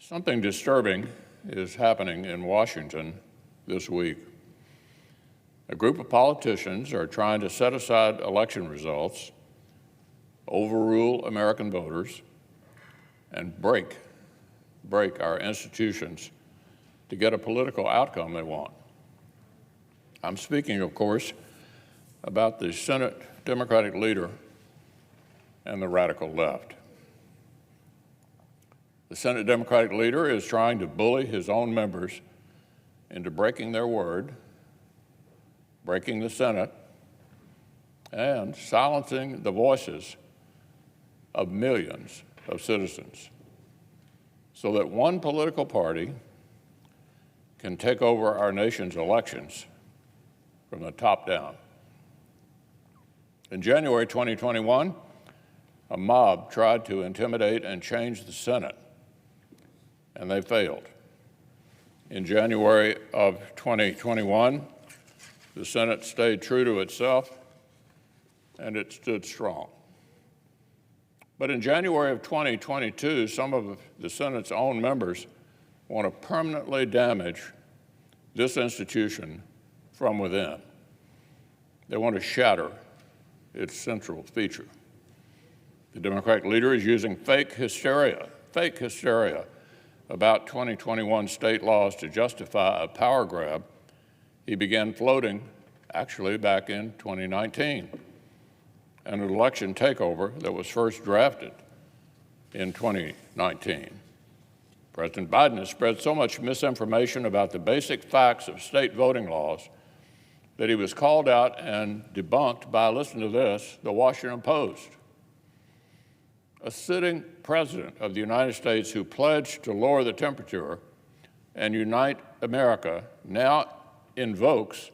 Something disturbing is happening in Washington this week. A group of politicians are trying to set aside election results, overrule American voters, and break our institutions to get a political outcome they want. I'm speaking, of course, about the Senate Democratic leader and the radical left. The Senate Democratic leader is trying to bully his own members into breaking their word, breaking the Senate, and silencing the voices of millions of citizens so that one political party can take over our nation's elections from the top down. In January 2021, a mob tried to intimidate and change the Senate, and they failed. In January of 2021, the Senate stayed true to itself, and it stood strong. But in January of 2022, some of the Senate's own members want to permanently damage this institution from within. They want to shatter its central feature. The Democratic leader is using fake hysteria about 2021 state laws to justify a power grab he began floating actually back in 2019, an election takeover that was first drafted in 2019. President Biden has spread so much misinformation about the basic facts of state voting laws that he was called out and debunked by, listen to this, the Washington Post. A sitting president of the United States who pledged to lower the temperature and unite America now invokes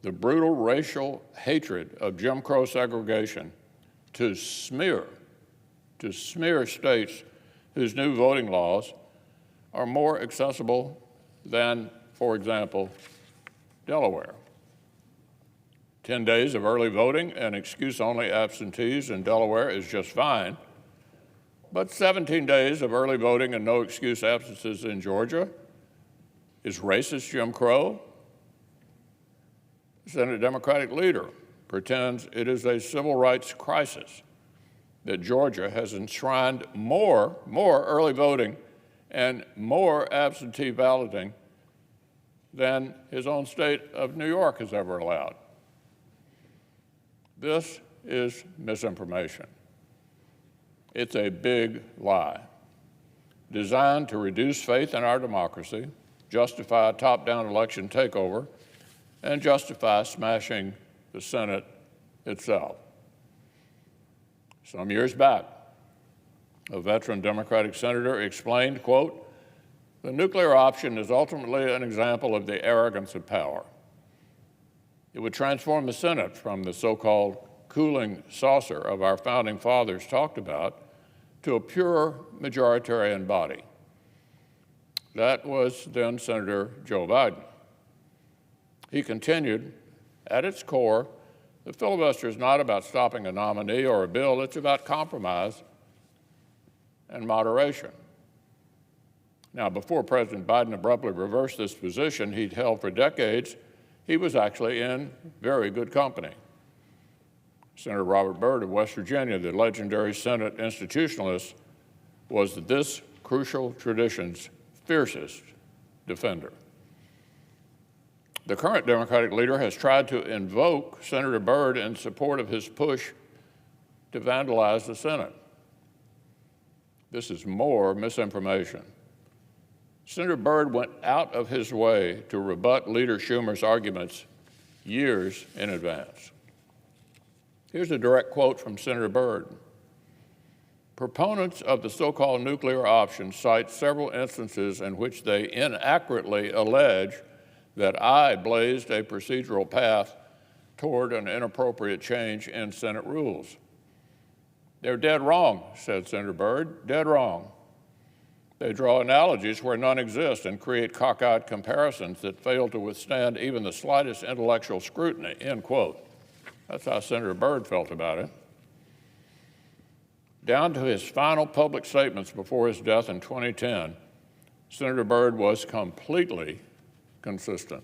the brutal racial hatred of Jim Crow segregation to smear states whose new voting laws are more accessible than, for example, Delaware. 10 days of early voting and excuse-only absentees in Delaware is just fine, but 17 days of early voting and no excuse absences in Georgia is racist Jim Crow. The Senate Democratic leader pretends it is a civil rights crisis that Georgia has enshrined more early voting and more absentee balloting than his own state of New York has ever allowed. This is misinformation. It's a big lie designed to reduce faith in our democracy, justify a top-down election takeover, and justify smashing the Senate itself. Some years back, a veteran Democratic senator explained, quote, "The nuclear option is ultimately an example of the arrogance of power. It would transform the Senate from the so-called cooling saucer of our founding fathers talked about to a pure majoritarian body." That was then Senator Joe Biden. He continued, "At its core, the filibuster is not about stopping a nominee or a bill, it's about compromise and moderation." Now, before President Biden abruptly reversed this position he'd held for decades, he was actually in very good company. Senator Robert Byrd of West Virginia, the legendary Senate institutionalist, was this crucial tradition's fiercest defender. The current Democratic leader has tried to invoke Senator Byrd in support of his push to vandalize the Senate. This is more misinformation. Senator Byrd went out of his way to rebut Leader Schumer's arguments years in advance. Here's a direct quote from Senator Byrd. "Proponents of the so-called nuclear option cite several instances in which they inaccurately allege that I blazed a procedural path toward an inappropriate change in Senate rules." "They're dead wrong," said Senator Byrd, "dead wrong. They draw analogies where none exist and create cockeyed comparisons that fail to withstand even the slightest intellectual scrutiny," end quote. That's how Senator Byrd felt about it. Down to his final public statements before his death in 2010, Senator Byrd was completely consistent.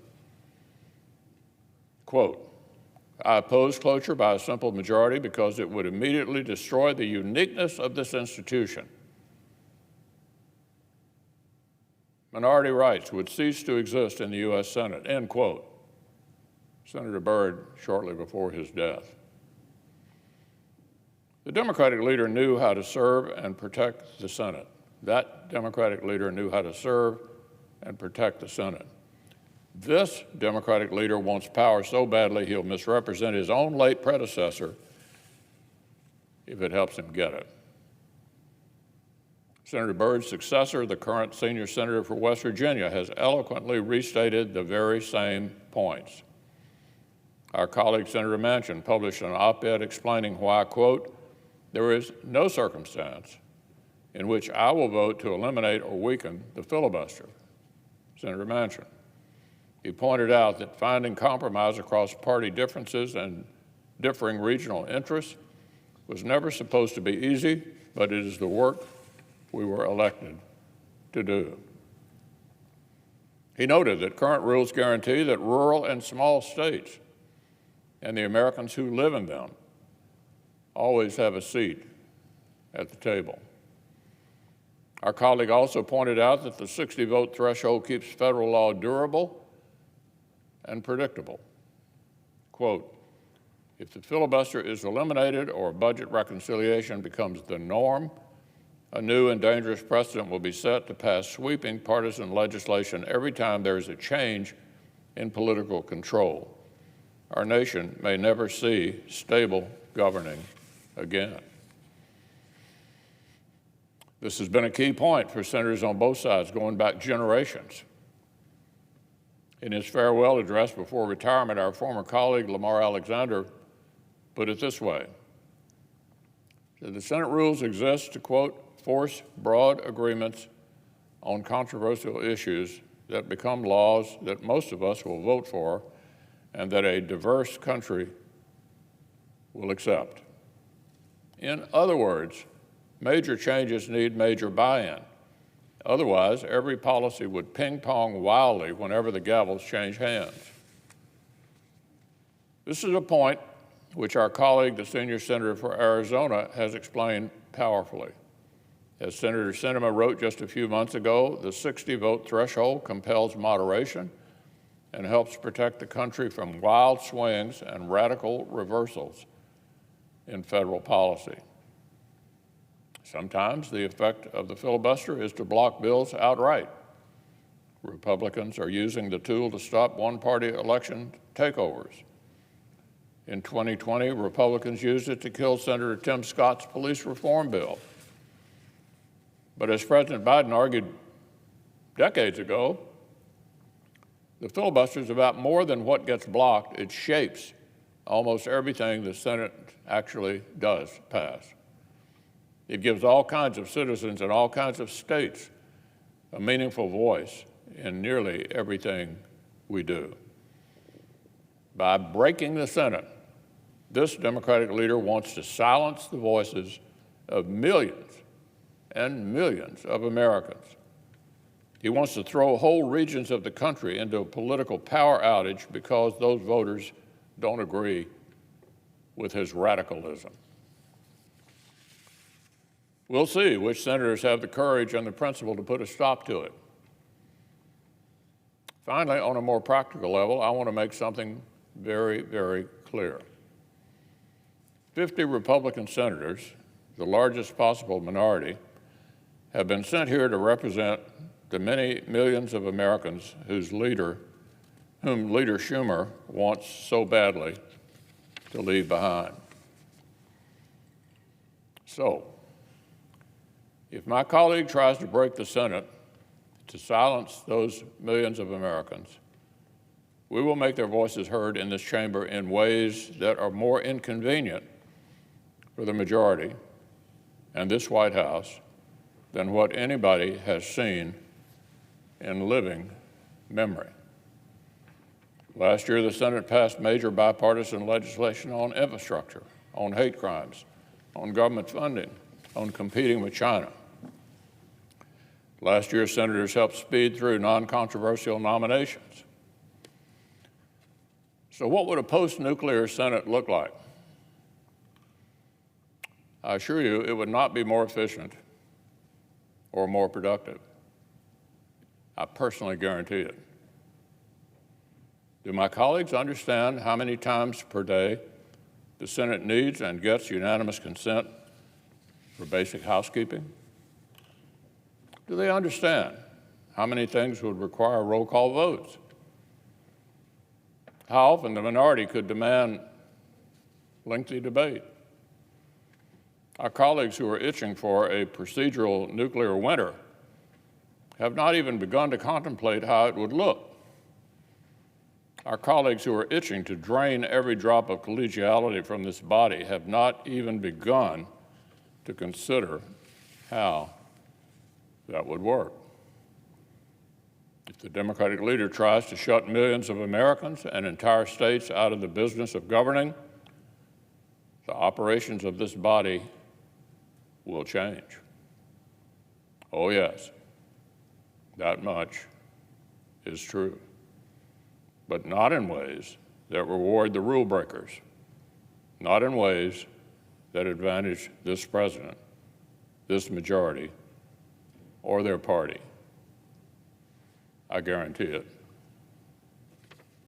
Quote, I oppose cloture by a simple majority because it would immediately destroy the uniqueness of this institution. Minority rights would cease to exist in the U.S. Senate, end quote. Senator Byrd shortly before his death. The Democratic leader knew how to serve and protect the Senate. That Democratic leader knew how to serve and protect the Senate. This Democratic leader wants power so badly he'll misrepresent his own late predecessor if it helps him get it. Senator Byrd's successor, the current senior senator for West Virginia, has eloquently restated the very same points. Our colleague, Senator Manchin, published an op-ed explaining why, quote, there is no circumstance in which I will vote to eliminate or weaken the filibuster. Senator Manchin. He pointed out that finding compromise across party differences and differing regional interests was never supposed to be easy, but it is the work we were elected to do. He noted that current rules guarantee that rural and small states and the Americans who live in them always have a seat at the table. Our colleague also pointed out that the 60-vote threshold keeps federal law durable and predictable. Quote, if the filibuster is eliminated or budget reconciliation becomes the norm, a new and dangerous precedent will be set to pass sweeping partisan legislation every time there is a change in political control. Our nation may never see stable governing again. This has been a key point for senators on both sides going back generations. In his farewell address before retirement, our former colleague, Lamar Alexander, put it this way. The Senate rules exist to, quote, force broad agreements on controversial issues that become laws that most of us will vote for and that a diverse country will accept. In other words, major changes need major buy-in. Otherwise, every policy would ping-pong wildly whenever the gavels change hands. This is a point which our colleague, the senior senator for Arizona, has explained powerfully. As Senator Sinema wrote just a few months ago, the 60-vote threshold compels moderation and helps protect the country from wild swings and radical reversals in federal policy. Sometimes the effect of the filibuster is to block bills outright. Republicans are using the tool to stop one-party election takeovers. In 2020, Republicans used it to kill Senator Tim Scott's police reform bill. But as President Biden argued decades ago, the filibuster is about more than what gets blocked. It shapes almost everything the Senate actually does pass. It gives all kinds of citizens in all kinds of states a meaningful voice in nearly everything we do. By breaking the Senate, this Democratic leader wants to silence the voices of millions and millions of Americans. He wants to throw whole regions of the country into a political power outage because those voters don't agree with his radicalism. We'll see which senators have the courage and the principle to put a stop to it. Finally, on a more practical level, I want to make something very, very clear. 50 Republican senators, the largest possible minority, have been sent here to represent the many millions of Americans whom Leader Schumer wants so badly to leave behind. So, if my colleague tries to break the Senate to silence those millions of Americans, we will make their voices heard in this chamber in ways that are more inconvenient for the majority and this White House than what anybody has seen in living memory. Last year, the Senate passed major bipartisan legislation on infrastructure, on hate crimes, on government funding, on competing with China. Last year, senators helped speed through non-controversial nominations. So what would a post-nuclear Senate look like? I assure you, it would not be more efficient or more productive. I personally guarantee it. Do my colleagues understand how many times per day the Senate needs and gets unanimous consent for basic housekeeping? Do they understand how many things would require roll call votes? How often the minority could demand lengthy debate? Our colleagues who are itching for a procedural nuclear winter have not even begun to contemplate how it would look. Our colleagues who are itching to drain every drop of collegiality from this body have not even begun to consider how that would work. If the Democratic leader tries to shut millions of Americans and entire states out of the business of governing, the operations of this body will change. Oh yes, that much is true, but not in ways that reward the rule breakers, not in ways that advantage this president, this majority, or their party. I guarantee it.